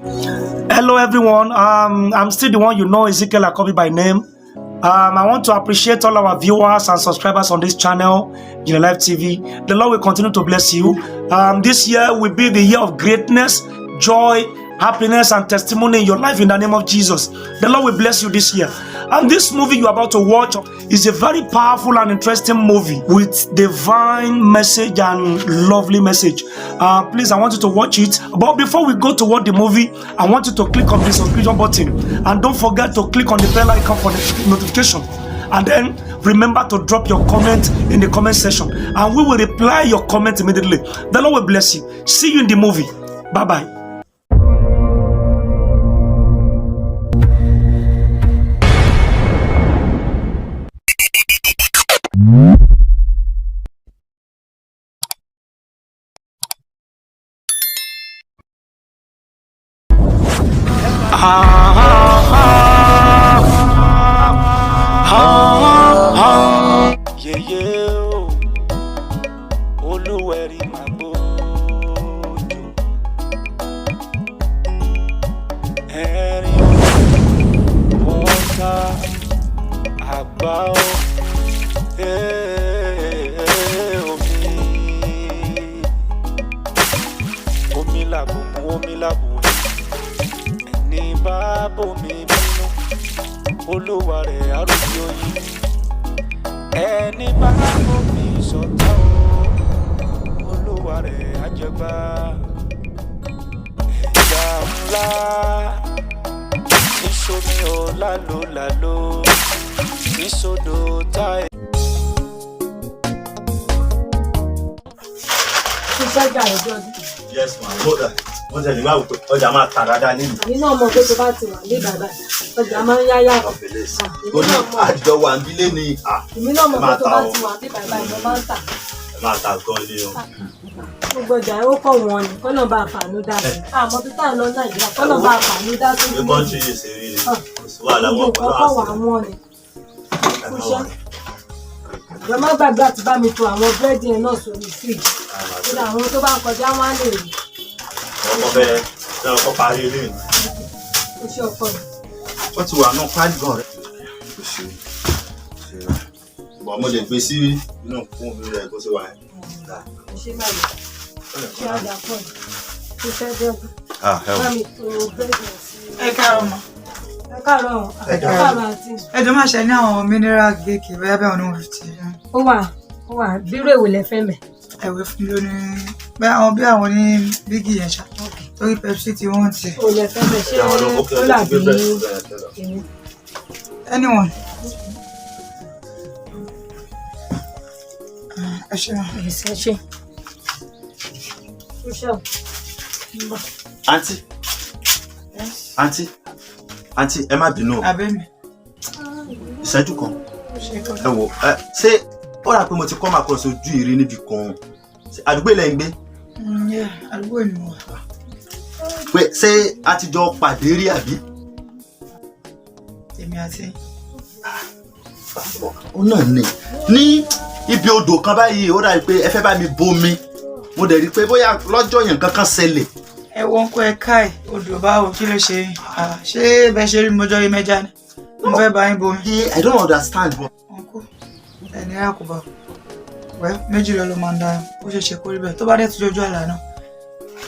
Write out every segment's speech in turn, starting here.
Hello everyone, I'm still the one you know, Ezekiel Akobi by name. I want to appreciate all our viewers and subscribers on this channel, IJINLE Life TV. The Lord will continue to bless you. This year will be the year of greatness, joy, happiness, and testimony in your life in the name of Jesus. The Lord will bless you this year. And this movie you're about to watch is a very powerful and interesting movie with divine message and lovely message. Please, I want you to watch it. But before we go to watch the movie, I want you to click on the subscription button. And don't forget to click on the bell icon for the notification. And then remember to drop your comment in the comment section. And we will reply your comment immediately. The Lord will bless you. See you in the movie. Bye-bye. Olúwẹ̀rí máa gbójú ẹ̀rín ọ̀tá àgbà omi làbùmù omi làbùwẹ̀ ẹni bá bòmí bínú olúwa rẹ̀ àròbí oyin ẹni bá bòmí sọ̀tá olúwa rẹ̀ àjẹgbá ẹ̀dá ńlá níṣomi ò lálóláló níṣodò táyé. Yes, ma'am. Hold on. Wọ́n tẹ̀lé máa wò pé ọjà máa tà dáadáa nínú. Èmi náà mọ̀ pé tó bá ti wà ní bàbá ọjà máa ń yá yàtọ̀. Ó ní àjọ wà ń bílé ni. Èmi náà mọ̀ pé tó bá ti wà ní bàbá ìmọ̀ máa ń tà. Ẹ máa ta gan ni o. Gbogbo ọjà ó kọ̀ wọ́n ni kọ́nà bá àfààní dá sí. Àmọ́ tó tà lọ Nàìjíríà kọ́nà bá àfààní dá sí. Bí kọ́ńtì yìí ṣe rí ni. Wàhálà wọn kọ́ wà wọ́n ni. Ìjọba má gbàgbé àti bá mi to àwọn búrẹ́dì yẹn náà sórí fíìjì. Kódà àwọn tó bá ń kọjá wọn á lè rí. Ọkọ bẹ́ẹ̀ ṣe ọkọ parí ilé ni. Ó ṣe ọkọ mi. Wọ́n ti wà náà pálí gan rẹ̀. Bọ̀ mo lè gbé sí inú fún mi rẹ̀ kó ṣe wà yẹn. Ṣé báyìí? Ṣé àgbà pọ̀ ní? Ṣé fẹ́ bẹ́ẹ̀? Bá mi to búrẹ́dì yẹn sí. Ẹ káàárọ̀ ma. Ẹ káàárọ̀. Ẹ káàárọ̀ àti. Ẹ jọ máa ṣe ní àwọn mineral gate bẹ́ẹ̀ bẹ́ẹ̀ ọ̀nà òfìtì. Ó wà bírò èwo lẹ fẹ́ mẹ́. Ẹ̀wẹ̀ fún mi lónìí. Bẹ́ẹ̀ àwọn bí àwọn ní bígì yẹn ṣá. Torí Pepsi tí wọ́n ti. Ó lẹ fẹ́ mẹ́ ṣé ó làbí èmi. Anyone. Ẹ ṣe wọn. Ẹ ṣe. Ó ṣe o. Àǹtí, ẹ má bínú o. Abẹ́mi. Ìṣẹ́jú kan. Ṣé kọ́? Ẹ wò ṣé ó rà pé mo ti kọ́ máa kọ́ sójú ìrí níbi kan àdúgbò ilẹ̀ ń gbé. Àdúgbò ni mo wà. Pé ṣé a ti jọ pàdé rí àbí? Èmi àti. Ó náà ní ibi odò kan báyìí ó dàbí pé ẹ fẹ́ bá mi bomi mo dẹ̀ rí pé bóyá lọ́jọ́ yẹn kankan ṣẹlẹ̀. Ẹ wọ́n kó ẹ káì odò báwo kí ló ṣe ṣé bẹ́ẹ̀ ṣe rí mọ́jọ́ yìí mẹ́ja ni mo fẹ́ bá yín bomi. I don't understand. Uncle, ẹni àkùbà wẹ́ méjì ló máa ń dá ó ṣe ṣe kórìí bẹ́ẹ̀ tó bá dẹ̀ tó jọjú àlà náà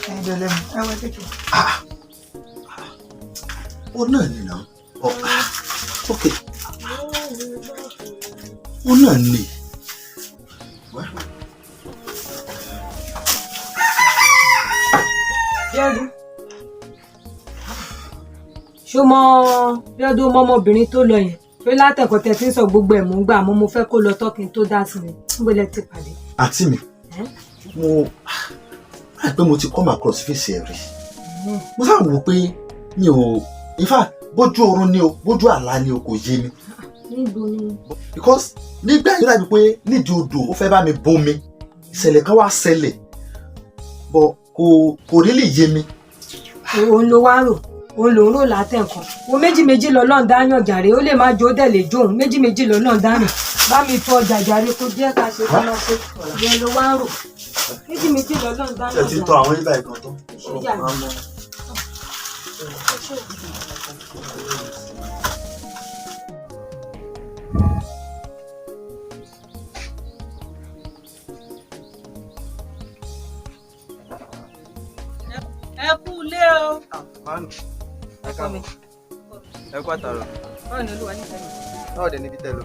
ẹ̀yin bẹ́ẹ̀ lẹ́mu ẹ wẹ́ kékeré. Ó náà ní náà ok ó náà ní. Bíọ́dún. Ṣó mọ Bíọ́dún ọmọbìnrin tó lọ yẹn pé látẹ̀kọ́ tẹ̀ tí ń sọ gbogbo ẹ̀ mú gbà mọ́ mo fẹ́ kó lọ tọ́kìn tó dá sí mi níbo lẹ ti pàdé. Àǹtí mi mo ráì pé mo ti come across face ẹ̀ rí mo sáà wò pé mi ò in fact bójú oorun ni o bójú àlá ni o kò yé mi. Níbo ni. Because nígbà yìí ráì pé nídìí odò ó fẹ́ bá mi bomi ìṣẹ̀lẹ̀ kan wá ṣẹlẹ̀ bọ̀ kò rí lè yé mi. Òun ló wá rò òun lòún rò látẹ̀kọ́ o méjì lọ́lọ́run dáyàn jàre ó lè má jó dẹ̀ lè jó òun méjì lọ́lọ́run dáyàn bá mi tó ọjà jàre kó jẹ́ ká ṣe kọ́ lọ ṣe ìyẹn ló wá rò méjì lọ́lọ́run dáyàn jàre. Ṣé ti tọ́ àwọn ibà ìkan tó? Ẹ kú ilé o. Mami, ẹ káàbọ̀. Ẹ kú àtàrọ̀. Báwo ni Olúwa nífẹ̀ẹ́ mi? Báwo dẹ̀ níbi tẹ́ lọ?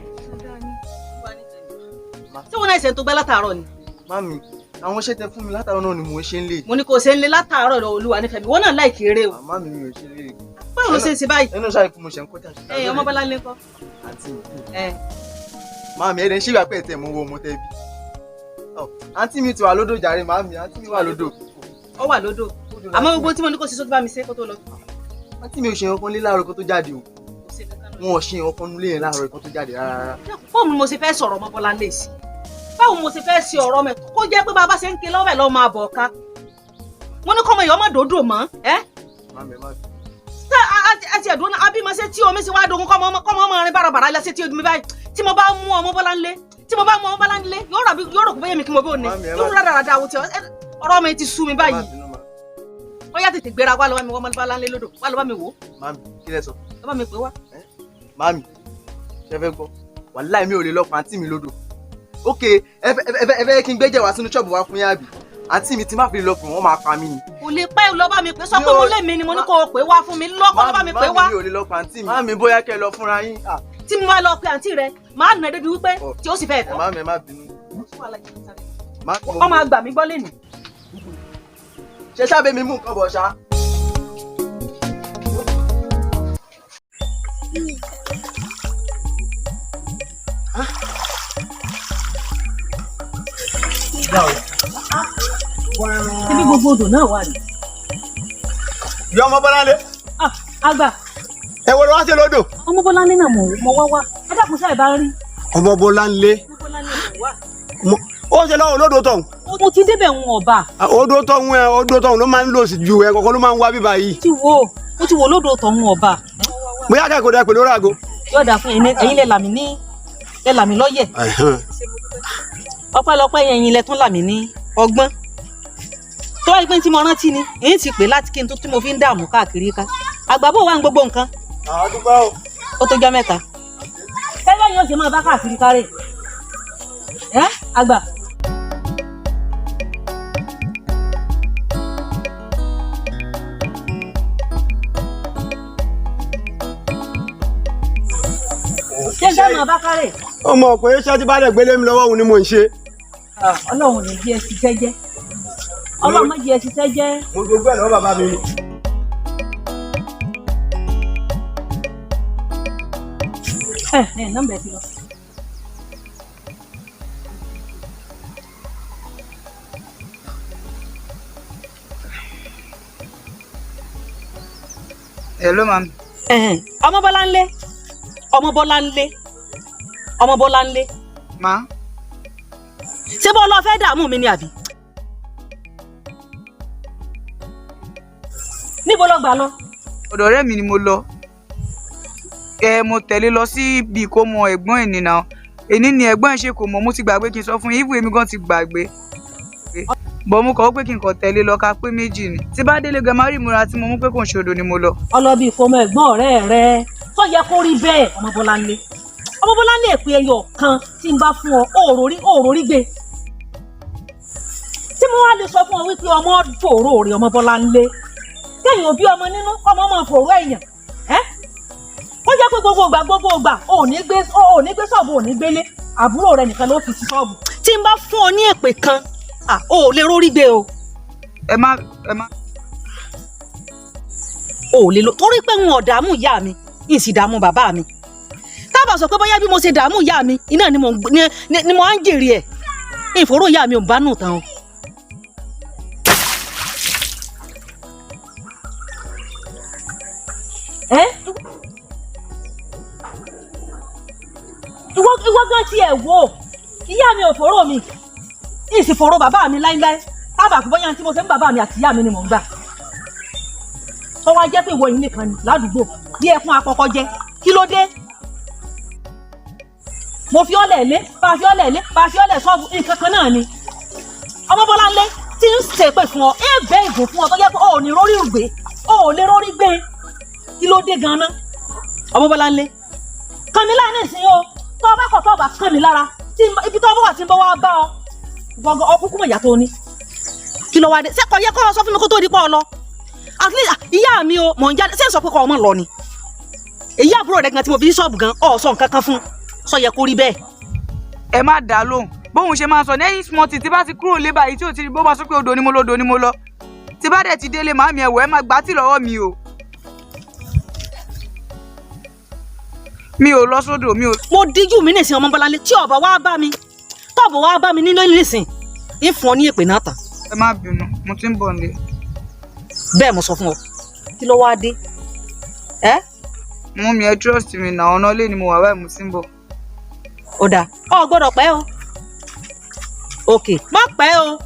Ṣé wọn náà ṣe tó gbẹ́ látàárọ̀ ni? Mami, àwọn iṣẹ́ tẹ fún mi látàárọ̀ náà ni mò ń ṣe ń lé. Mo ní kò ṣe ń lé látàárọ̀ lọ Olúwa nífẹ̀ẹ́ mi. Wọ́n náà láì kéré o. Mami mi ò ṣe lé. Báwo ló ṣe ń ṣe báyìí? Ẹnu ṣáà ikú mo ṣe ń kọjá. Ọmọ Bọ́lá ń lé kọ́. Àǹtí mi. Mami ẹ̀rẹ̀ ń ṣègbà pé ẹ̀tẹ̀ mo wo ọmọ tẹ́ bí. Àǹtí mi ti wà lódò jàre màmí, àǹtí mi wà lódò. Ó wà lódò. Àmọ́ gbogbo tí mo ní kó ṣe sókè bá mi ṣe kó tó lọ. Àǹtí mi ò ṣe nǹkan lé láàárọ̀ kó tó jáde o. Wọn ò ṣe nǹkan nílé yẹn láàárọ̀ kó tó jáde rárá. Báwo ni mo ṣe fẹ́ sọ̀rọ̀ ọmọ Bọ́lá ń lé sí? Báwo mo ṣe fẹ́ ṣe ọ̀rọ̀ mẹ́ kó jẹ́ pé bàbá ṣe ń ké lọ́wọ́ ẹ̀ lọ́ọ́ máa bọ̀ ká. Wọ́n ní kọ́mọ ìyá ọmọ dòdò mọ́. Mami, má bì. Àti ẹ̀dùn náà abí máa ṣe tí omi ṣe wá dogun kọ́mọ ọmọ rìn bàràbàrà lẹ́sẹ̀ tí omi báyìí. Tí mo bá mú ọmọ Bọ́lá ń lé yóò rò kó bẹ́yẹ̀ mi kí mo bí òní. Yóò rárá dáadáa wo ti ọ̀rọ̀ mi ti sú mi báyìí. Ó yá tètè gbéra wá lọ́wọ́ mi wọ́n Bọ́lá ń lé lódò wá lọ́wọ́ mi wò. Mami, kí lẹ sọ? Lọ́wọ́ mi pè wá. Mami, ṣe fẹ́ gbọ́? Wàláhì mi ò lè lọ pa àǹtí mi lódò. Ok, ẹ fẹ́ kí n gbẹ́jẹ̀ wá sínú ṣọ́ọ̀bù wá fún yàbí. Àǹtí mi ti má fi lọ pé wọ́n máa pa mí ni. Kò lè pẹ́ lọ bá mi pé sọ pé mo lé mi ni mo ní kó o pè wá fún mi lọ́kọ́ lọ bá mi pè wá. Mami mi ò lè lọ pa àǹtí mi. Mami bóyá kẹ́ lọ fúnra yín. Tí mo bá lọ pe àǹtí rẹ màá nà débi wípé tí ó sì fẹ́ ẹ̀kọ́. Mami ẹ má bínú. Ọmọ àgbà mi gbọ́ lé nì. Ṣé sábẹ́ mi mú nǹkan bọ̀ ṣá? Ibi gbogbo odò náà wà ní. Ìyá ọmọ Bọ́lá lé. Àgbà. Ẹ wo ló wá ṣe lódò? Ọmọ Bọ́lá lé náà mo wá wá. Ẹ dákun sáà bá rí. Ọmọ Bọ́lá lé. Ó ṣe lọ́wọ́ lódò tọ̀hún. Mo ti débẹ̀ ń ọba. Odò tọ̀hún ló máa ń lò sí ju ẹ kọ̀ọ̀kan ló máa ń wá bíbá yìí. Mo ti wo lódò tọ̀hún ọba. Bóyá kẹ́kọ̀ọ́ dẹ pẹ̀lú rágo. Yóò dà fún ẹ̀yin lẹ làmì lọ́yẹ̀. Ọpẹ́lọpẹ́ ẹ̀yin lẹ tún làmì ní ọgbọ́n. Tó wáyé pé tí mo rántí ni èyí ti pè láti kí n tó tí mo fi ń dààmú káàkiri ká. Àgbàbọ̀ wà ń gbogbo nǹkan. Àdúgbò. Ó tó jọ́ mẹ́ta. Ẹgbẹ́ yóò ṣe máa bá káàkiri kárẹ̀. Àgbà. Ṣé ṣé máa bá kárẹ̀? Ọmọ ọ̀pọ̀ yẹn ṣáà ti bá dẹ̀ gbélé mi lọ́wọ́ òun ni mò ń ṣe. Ọlọ́run ní bí ẹ ti tẹ́ jẹ́. Ọlọ́run má jẹ́ ẹ ti tẹ́ jẹ́. Mo gbogbo ẹ̀ lọ́wọ́ bàbá mi. Nọ́mbà ẹ ti lọ. Hello, ma'am. Ọmọ Bọ́lá ń lé. Ma. Ṣé bó lọ fẹ́ dààmú mi ni àbí? Níbo ló gbà lọ? Ọ̀dọ̀ ọ̀rẹ́ mi ni mo lọ. Mo tẹ̀lé lọ sí ibi ìkómọ ẹ̀gbọ́n ẹ̀ nìna. Èní ni ẹ̀gbọ́n ẹ̀ ṣe kò mọ̀, mo ti gbàgbé kí n sọ fún yín, ìwé mi gan ti gbàgbé. Bọ̀ mo kọ̀ pé kí n kàn tẹ̀lé lọ ká pé méjì ni. Tí bá délé gan máa rí ìmúra tí mo mú pé kò ń ṣe odò ni mo lọ. Ọlọ́bí ìkómọ ẹ̀gbọ́n ọ̀rẹ́ rẹ. Tó yẹ kó rí bẹ́ẹ̀ ọmọ Bọ́lá ń lé. Ọmọ Bọ́lá lè pe ẹyọ kan tí n bá fún ọ òòrò rí gbé. Tí mo wá lè sọ fún ọ wípé ọmọ fòrò rè ọmọ Bọ́lá ń lé. Kẹ́yìn òbí ọmọ nínú ọmọ máa fòrò ẹ̀yàn. Ó jẹ́ pé gbogbo ìgbà ò ní gbé ṣọ́ọ̀bù ò ní gbélé. Àbúrò rẹ nìkan ló fi sí ṣọ́ọ̀bù. Tí n bá fún ọ ní èpè kan, ò lè rórí gbé o. Ẹ má. Ò lè lọ torí pé n ò dààmú ìyá mi, n sì dààmú bàbá mi. Tábà sọ pé bóyá bí mo ṣe dààmú ìyá mi, iná ni mo á ń jèrè ẹ̀. Ìfòró ìyá mi ò bá nù tán o. Ìwọ gan ti ẹ̀ wò ìyá mi ò fòró mi, ìsì fòró bàbá mi láíláí. Tábà kò bóyá tí mo ṣe ń bàbá mi àti ìyá mi ni mò ń gbà. Tó wá jẹ́ pé ìwọ yìí nìkan ni ládùúgbò bí ẹkún akọkọ jẹ, kí ló dé? Mo fi ọ́lẹ̀ lé, bá fi ọ́lẹ̀ sọ́ọ̀bù nǹkan kan náà ni. Ọmọ Bọ́lá ń lé tí ń ṣèpè fún ọ, bẹ́ ìgò fún ọ tó jẹ́ pé ò ní rórí gbé, ò lè rórí gbé. ló dé ganan ọmọ Bọ́láńlé kàn mí lára nísìnyí o tó o bá kọ̀ tó o bá kàn mí lára ibi tó o bá wà tí ń bọ́ wá bá ọ gbọ̀ngàn ọkùnkùn mọ̀ ìyá tó ní kí ló wá dé ṣé kò yẹ kó o sọ fún mi kó tó di pọ̀ ọ lọ at least ìyá mi o mọ̀ ń jáde ṣé ń sọ pé kọ́ ọmọ lọ ni èyí àbúrò rẹ̀ gan tí mo fi ṣọ́ọ̀bù gan ọ̀ sọ nǹkan kan fún sọ yẹ kó rí bẹ́ẹ̀. ẹ má dá lóhùn bóun ṣe máa sọ ní ẹ̀yìn small tí bá ti kúrò lé báyìí tí ò ti rí bó bá sọ pé odò ni mo lọ tí bá dẹ̀ ti délé màámi ẹ̀wọ̀ ẹ má gbá tì lọ́wọ́ mi o. mi ò lọ sódò mi ò. mo díjú mi nìsín ọmọ Bọ́láńlé tí ọba wá bá mi tọ́ọ̀bù wá bá mi nílé nìsín ìfún ọ ní èpè náà tán. ẹ má bínú mo ti ń bọ̀ nílé. bẹ́ẹ̀ mo sọ fún ọ kí ló wáá dé. mú mi ẹ trust mi náà ọ̀nà ilé ni mo wà báyìí mo ti ń bọ̀. ó dáa ọ gbọ́dọ̀ pẹ́ o òkè má pẹ́ o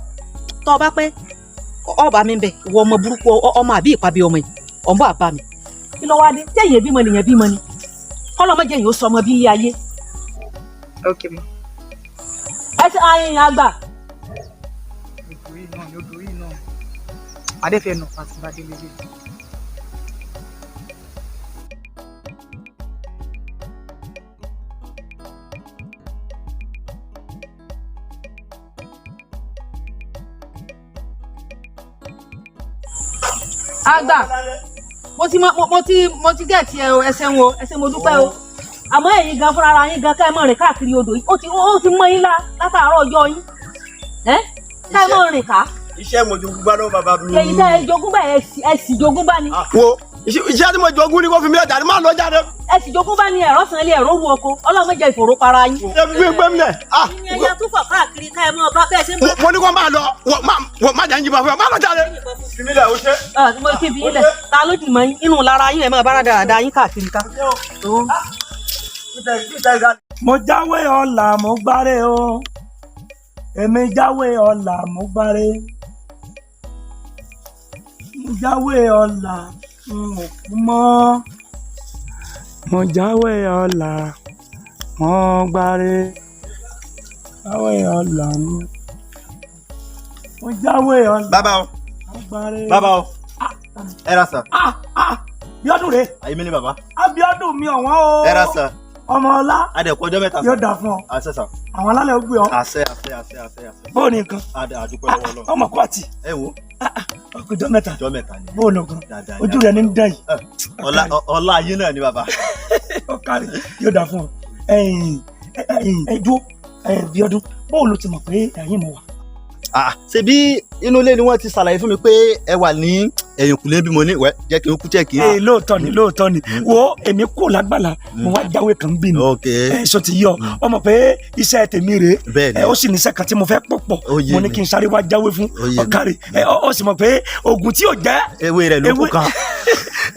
tọ́ ọ bá pẹ́ ọba mi ń bẹ ìwọ ọmọ burúkú ọmọ àbí ìpàbí ọmọ yìí ọmọ àbá mi kí ló wáá dé téèyàn bímọ nìyẹn bímọ ni kọlọmọdé yìí ó sọ ọmọ bí iye ayé. ok ma. ẹ ti ayẹyẹ àgbà. odò yìí náà adéfẹ́ náà pàṣẹ bá délé lé. àgbà mo ti gẹ̀ẹ́tì ẹ o ẹsẹ̀ wo ẹsẹ̀ mo dúpẹ́ o àmọ́ ẹ̀yin gan fúnra ara yín gan ká ẹ mọ̀ rìn káàkiri odò yìí ó ti mọ́ yín látàárọ̀ ọjọ́ yín ká ẹ mọ̀ rìn ká. iṣẹ́ mo jogún bá lọ́wọ́ bàbá mi. èyí tẹ́ ẹ jogún bá ẹ sì jogún bá ni. wo iṣẹ́ tí mo jogún ni kò fi mi lọ́jà ni máa lọ jáde. ẹ sì jogún bá ní ẹ̀rọ san ilé ẹ̀rọ wu oko ọlọ́run jẹ́ ìfòró para yín. ẹ fi gbé mi lẹ̀. ìyẹn ya tún fọ̀ káàkiri ká ẹ mọ̀ bá bẹ́ẹ̀ ṣe ń bọ̀. mo ní kó máa lọ má jà ń jí bá fún ẹ máa lọ jáde. fi mi lẹ̀ o ṣe. mo ti fi ilẹ̀ ta ló dì mọ́ yín inú lára yín ẹ̀ máa bára dáadáa yín káàkiri ká. mo jáwé ọ̀la mo gbáre o èmi jáwé ọ̀la mo gbáre mo jáwé ọ̀la mo kú mọ́ mo jáwé ọ̀la mo gbáre jáwé ọ̀la mo jáwé ọ̀la bàbá o mo gbáre. bàbá o ẹ ra sà. Bíọ́dún rè. ayé mi ni bàbá. Abíọ́dún mi ọ̀wọ́n o. ẹ ra sà. ọmọ ọlá. adẹ̀kọ́ ọjọ́ mẹ́ta sà. yóò dà fún ọ. àṣẹ sà. àwọn alálẹ̀ ó gbé ọ. àṣẹ. bóò ní nǹkan. àdúpẹ́ lọ́wọ́ lọ. ọmọ kọ́ àti. ẹ wo. ọjọ́ mẹ́ta. ọjọ́ mẹ́ta ni. bóò ní nǹkan. ojú rẹ ní ń dán yìí. ọlá ayé náà ni bàbá. ọkàrí yóò dà fún ọ. ẹjọ́ Bíọ́dún bóò ló ti mọ̀ pé ẹ̀yin mo wà. ṣebí inú ilé ni wọ́n ti ṣàlàyé fún mi pé ẹ wà ní ẹ̀yìnkùlé bí mo ní wẹ́ jẹ́ kí n kú chẹ́ẹ̀kì. lóòótọ́ ni wo èmi kò lágbàlá mo wá jáwé kan bí ni ẹ̀sọ́ ti yọ ọmọ pé iṣẹ́ tèmi rèé ó sì níṣẹ́ kan tí mo fẹ́ pọ̀ mo ní kí n sáré wá jáwé fún ọ̀kárì ó sì mọ̀ pé oògùn tí ò jẹ́ ewé rẹ̀ ló kù kan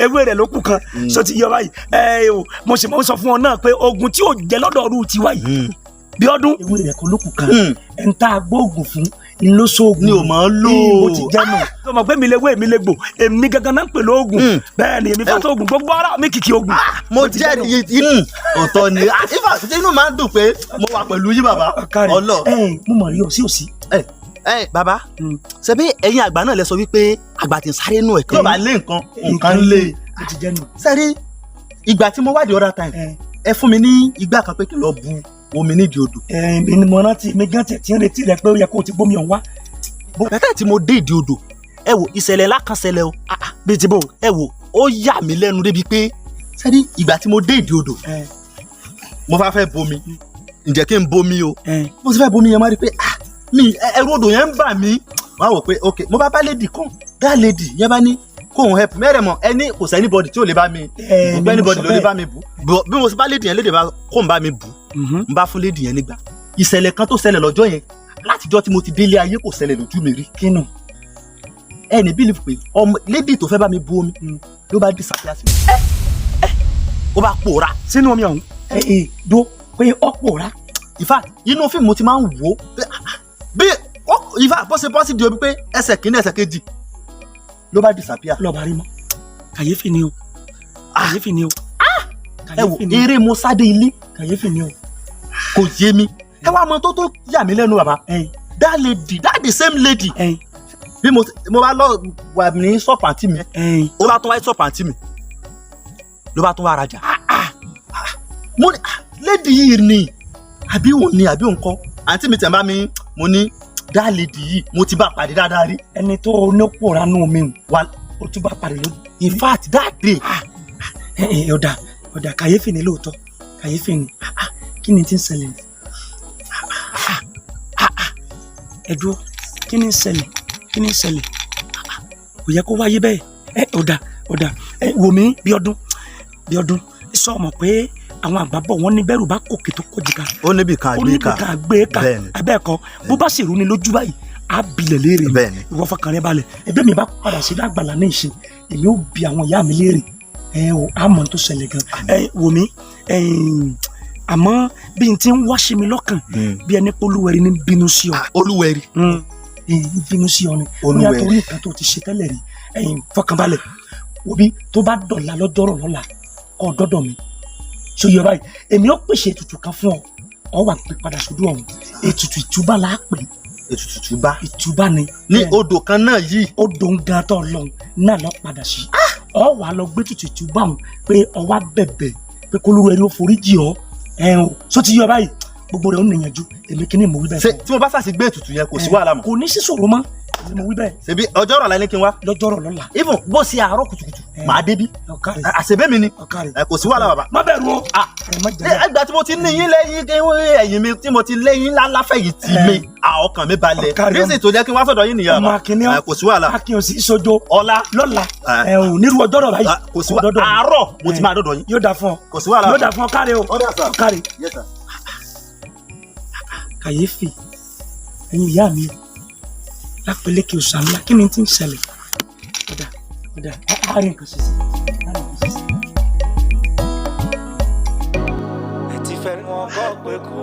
ewé rẹ̀ ló kù kan sọ ti yọ báyìí mo sì mọ̀ sọ fún ọ náà pé oògùn tí ò jẹ́ lọ́dọ̀ ọ̀rú tiwa yìí Bíọ́dún ewé rẹ̀ kò ló kù kan ẹ̀ ń tá a gbóògùn fún ńlọsọọgùn ni o máa ń lò ó ti jẹ nù. tó mọ̀ pé mi lè wé mi lè gbò èmi gangan náà ń pè lóògùn bẹ́ẹ̀ ni èmi fẹ́ tó oògùn gbogbo ara mi kìkì oògùn. mo jẹ́ ọ̀tọ̀ ni ifá inú máa ń dùn pé mo wà pẹ̀lú yín bàbá ọlọ. mo mọ̀ rí o sí òsì. bàbá ṣebí ẹ̀yin àgbà náà lẹ sọ wípé àgbà tí ń sáré nù ẹ̀ kí ló bá lé nǹkan lé. ó ti jẹ nù. sẹ́rí ìgbà tí mo wádìí other time ẹ fún mi ní ìgbà kan pé kí n lọ bu omi nídìí odò. èmi ni mo rántí mi gán tẹ̀ tí ń retí rẹ pé ó yẹ kó o ti gbómi ọ̀hún wá. bẹ́ẹ̀ tí mo dé ìdí odò ẹ wò ìṣẹ̀lẹ̀ ńlá kan ṣẹlẹ̀ o bíi ti bò ẹ wò ó yà mí lẹ́nu débi pé sẹ́ni ìgbà tí mo dé ìdí odò mo fẹ́ bomi ǹjẹ́ kí n bomi o mo sì fẹ́ bomi yẹn má rí i pé mi ẹrù odò yẹn ń bà mí wọ́n á wò pé ok mo bá lady kan dá lady yẹn bá ní kóhun help mẹ́rẹ̀ mọ́ ẹni kò sẹ́ anybody tí ò lè bá mi bù anybody ló lè bá mi bù bí mo sì bá lady yẹn lédè bá kóhun bá mi bù n bá fún lady yẹn nígbà ìṣẹ̀lẹ̀ kan tó ṣẹlẹ̀ lọ́jọ́ yẹn látijọ́ tí mo ti délé ayé kò ṣẹlẹ̀ lójú mi rí. kínú. ẹni bí pé ọmọ lady tó fẹ́ bá mi bu omi ló bá disappear sí mi. ó bá pòórá. sínú omi ọ̀hún. dó pé ó pòórá. in fact inú fíìmù mo ti máa ń wò ó bí in fact bó ṣe bọ́ sí di omi pé ẹsẹ̀ kìíní ẹsẹ̀ kejì ló bá disappear. lọ́ba rí mọ́ kàyéfì ni o kàyéfì ni o. ẹ wò eré mo sáde ilé kàyéfì ni o. kò yé mi ẹ wá mọ tó yà mí lẹ́nu bàbá that lady that the same lady bí mo bá lọ wà ní ṣọ́ọ̀pù àǹtí mi ó bá tún wáyé ṣọ́ọ̀pù àǹtí mi ló bá tún wá rajà. Mo ní lady yìí ni àbí òun ni àbí òun kọ́ àǹtí mi tẹ̀ bá mi mo ní dá lady yìí mo ti bá pàdé dáadáa rí. ẹni tó onípòrá nù mí wà ó tún bá pàdé lójú. in fact that day. ọ̀dà kàyéfì ni lóòótọ́ kàyéfì ni kí ni tí ń ṣẹlẹ̀ ẹ̀dúró kí ni ń ṣẹlẹ̀ kò yẹ kó wáyé bẹ́ẹ̀ ọ̀dà wò mí bí ọdún sọ mọ̀ pé àwọn àgbàbọ̀ wọn ní bẹ́rù bá kòkè tó kọjú ká ó níbi kan gbé ká abẹ́ẹ̀kọ́ bó bá sì rú ni lójú báyìí á bilẹ̀ léèrè ìwọ fọkàn rẹ balẹ̀ ẹgbẹ́ mi bá padà sí dàgbàlá ní ìṣe èmi ó bi àwọn ìyá mi léèrè àmọ́ tó ṣẹlẹ̀ gan wò mí àmọ́ bí n ti ń wá ṣe mi lọ́kàn bí ẹni pé olúwẹ̀rí ní bínú sí ọ. olúwẹ̀rí bínú sí ọ ni bóyá torí nǹkan tó ti ṣe tẹ́lẹ̀ rí fọkàn balẹ̀ wò bí tó bá dọ̀la lọ́jọ́rọ̀ lọ́la kọ́ dọ́dọ̀ mi so yọ báyìí èmi ó pèsè ètùtù kan fún ọ wà pé padà sódò ọ̀hún ètùtù ìtúbà là á pè. ètùtù ìtúbà ni. ní odò kan náà yìí. odò ń gan tó lọ náà lọ padà sí. ọ wà lọ gbé ètùtù ìtúbà ọ̀hún pé ọ wá bẹ̀bẹ̀ pé k'Olúwẹ̀rí ó foríjì ọ so ti yọ báyìí gbogbo rẹ̀ ó nìyànjú èmi kí ni mo wí bẹ́ẹ̀ fún ọ. tí mo bá sàṣì gbé ètùtù yẹn kò sí wàhálà mọ́. kò ní sí ṣòro mọ́ mo wí bẹ́ẹ̀. ṣebí ọjọ́ ọ̀rọ̀ la ní kí n wá. lọ́jọ́rọ̀ lọ́la. even bó ṣe àárọ̀ kùtùkùtù màá débí. àṣebẹ́ mi ni kò sí wàhálà bàbá. má bẹ̀rù o. ẹgbà tí mo ti ní yín lẹ́yìn ẹ̀yìn mi tí mo ti lẹ́yìn láfẹ̀yìn tì mí ọkàn mi balẹ̀ rísì tó jẹ́ kí n wá sọ̀dọ̀ yín nìyẹn bàbá kò sí wàhálà. akin ò sí sojo ọ̀la lọ́la nírú ọjọ́rọ̀ báyìí kò sí wàhálà àárọ̀ mo ti máa dọ̀dọ̀ yín. yóò dà fún ọ kò sí wàhálà. yóò dà fún ọ káre o káre. kàyéfì ẹ̀yin ìyá mi lápẹlẹkẹ òsà ńlá kí ni tí ń ṣẹlẹ̀ ọ̀dà àárín nǹkan ṣiṣẹ́. ẹ ti fẹ́ wọn kọ́ pé kú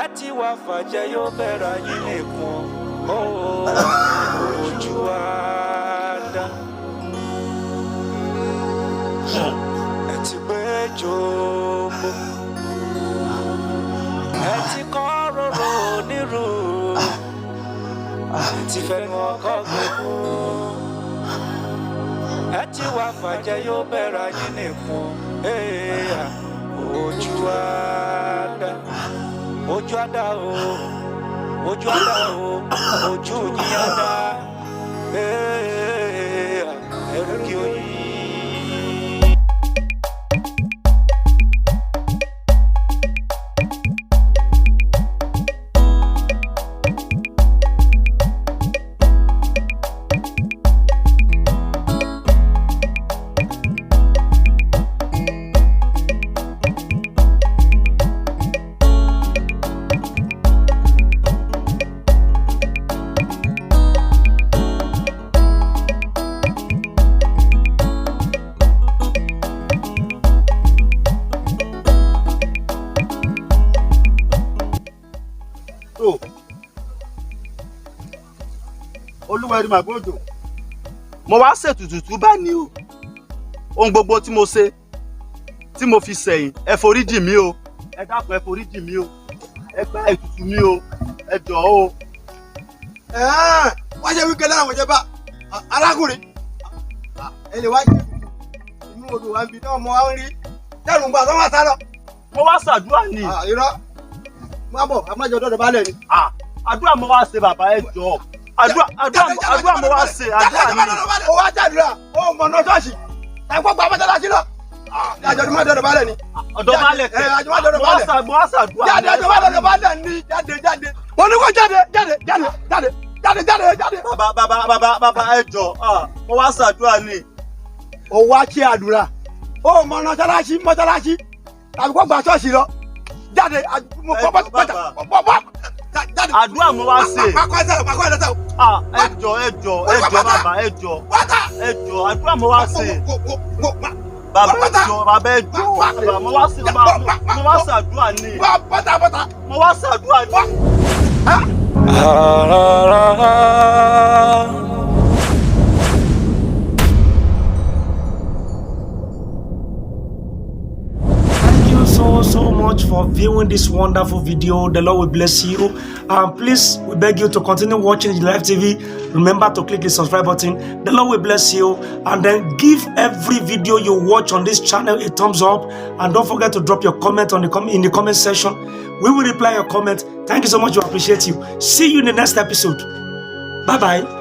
ẹ ti wá fàjẹ́ yóò bẹ̀rẹ̀ yín nìkan ojú wa dá ẹ ti gbé jòkó ẹ ti kọ́ rorò nírú ẹ ti fẹ́ wọn kọ́ gbogbo ẹ ti wá fàjẹ́ yóò bẹ̀rẹ̀ yín nìkan ojú àdá o ojú àdá o ojú yín àdá ẹrú kí o yí. Olúwẹ̀rí màgbọ́dọ̀ mo wá ṣètùtù bá ní o ohun gbogbo tí mo ṣe tí mo fi sẹ́yìn ẹ foríjì mí o ẹ dákun ẹ foríjì mí o ẹ gba ètùtù mí o ẹ jọ̀ọ́ o. wọ́n ṣe wíkẹ́ láwọn ìjọba arákùnrin ẹ lè wá jẹ́ inú odò wa ń bi náà mo wá ń rí dẹ́rù ń gbà tó wà sá lọ. mo wá ṣàdúrà ni. irọ́ má bọ̀ àmájọ dọ́dọ̀ balẹ̀ ni. àdúrà mo wá ṣe bàbá ẹ jọ̀ọ́ àdúrà mo wá ṣe àdúrà ni. ó wá jàdúrà ó mọ̀ náà ṣọ́ọ̀ṣì ẹ̀ kó gba mọ́tàlásí lọ. àjọ̀dún dọ́dọ̀ balẹ̀ ni. ọ̀dọ̀ balẹ̀ kẹ́ àjọ̀dún dọ́dọ̀ balẹ̀. mo wá ṣàdúrà. jáde àjọ̀dún dọ́dọ̀ balẹ̀ ni jáde. mo ní kó jáde. bàbá ẹ jọ̀ọ́ mo wá ṣàdúrà ni. ó wá kí àdúrà ó mọ̀ náà mọ́tàlásí tàbí kó gba ṣọ́ọ̀ṣì lọ. jáde àdúrà mo wá ṣe. ẹ jọ̀ọ́ bàbá ẹ jọ̀ọ́ àdúrà mo wá ṣe. bàbá ẹ jọ̀ọ́ mo wá ṣe mo wá ṣàdúrà ni. mo wá ṣàdúrà ni. So much much for viewing this wonderful video. The Lord will bless you. Please, we beg you to continue watching IJINLE Life TV. Remember to click the subscribe button. The Lord will bless you. And then give every video you watch on this channel a thumbs up. And don't forget to drop your comment in the comment section. We will reply your comment. Thank you so much. We appreciate you. See you in the next episode. Bye-bye.